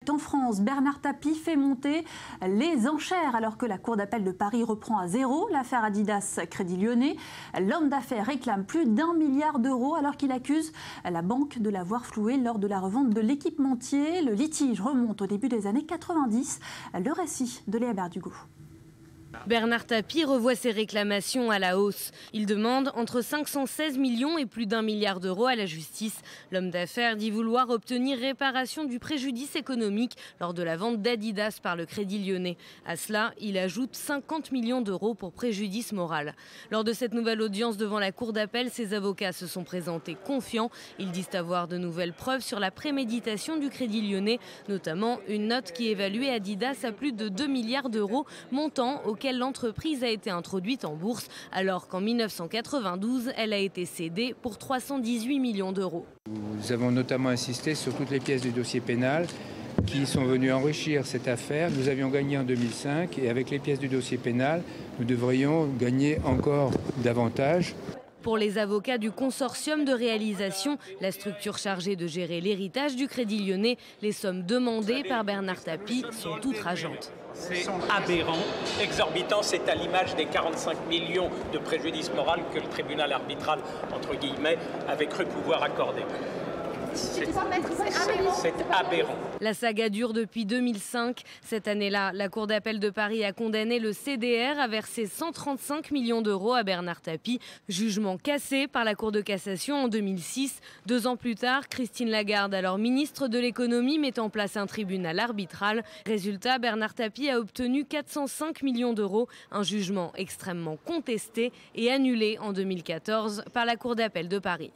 inédite en France. Bernard Tapie fait monter les enchères alors que la Cour d'appel de Paris reprend à zéro l'affaire Adidas Crédit Lyonnais. L'homme d'affaires réclame plus d'1 milliard d'euros alors qu'il accuse la banque de l'avoir floué lors de la revente de l'équipementier. Le litige remonte au début des années 90. Le récit de Léa Berdugo. Bernard Tapie revoit ses réclamations à la hausse. Il demande entre 516 millions et plus d'1 milliard d'euros à la justice. L'homme d'affaires dit vouloir obtenir réparation du préjudice économique lors de la vente d'Adidas par le Crédit Lyonnais. À cela, il ajoute 50 millions d'euros pour préjudice moral. Lors de cette nouvelle audience devant la Cour d'appel, ses avocats se sont présentés confiants. Ils disent avoir de nouvelles preuves sur la préméditation du Crédit Lyonnais, notamment une note qui évaluait Adidas à plus de 2 milliards d'euros, montant auquel l'entreprise a été introduite en bourse, alors qu'en 1992, elle a été cédée pour 318 millions d'euros. Nous avons notamment insisté sur toutes les pièces du dossier pénal qui sont venues enrichir cette affaire. Nous avions gagné en 2005 et avec les pièces du dossier pénal, nous devrions gagner encore davantage. Pour les avocats du consortium de réalisation, la structure chargée de gérer l'héritage du Crédit Lyonnais, les sommes demandées par Bernard Tapie sont outrageantes. C'est aberrant, exorbitant, c'est à l'image des 45 millions de préjudice moral que le tribunal arbitral, entre guillemets, avait cru pouvoir accorder. C'est aberrant. La saga dure depuis 2005. Cette année-là, la Cour d'appel de Paris a condamné le CDR à verser 135 millions d'euros à Bernard Tapie. Jugement cassé par la Cour de cassation en 2006. 2 ans plus tard, Christine Lagarde, alors ministre de l'économie, met en place un tribunal arbitral. Résultat, Bernard Tapie a obtenu 405 millions d'euros. Un jugement extrêmement contesté et annulé en 2014 par la Cour d'appel de Paris.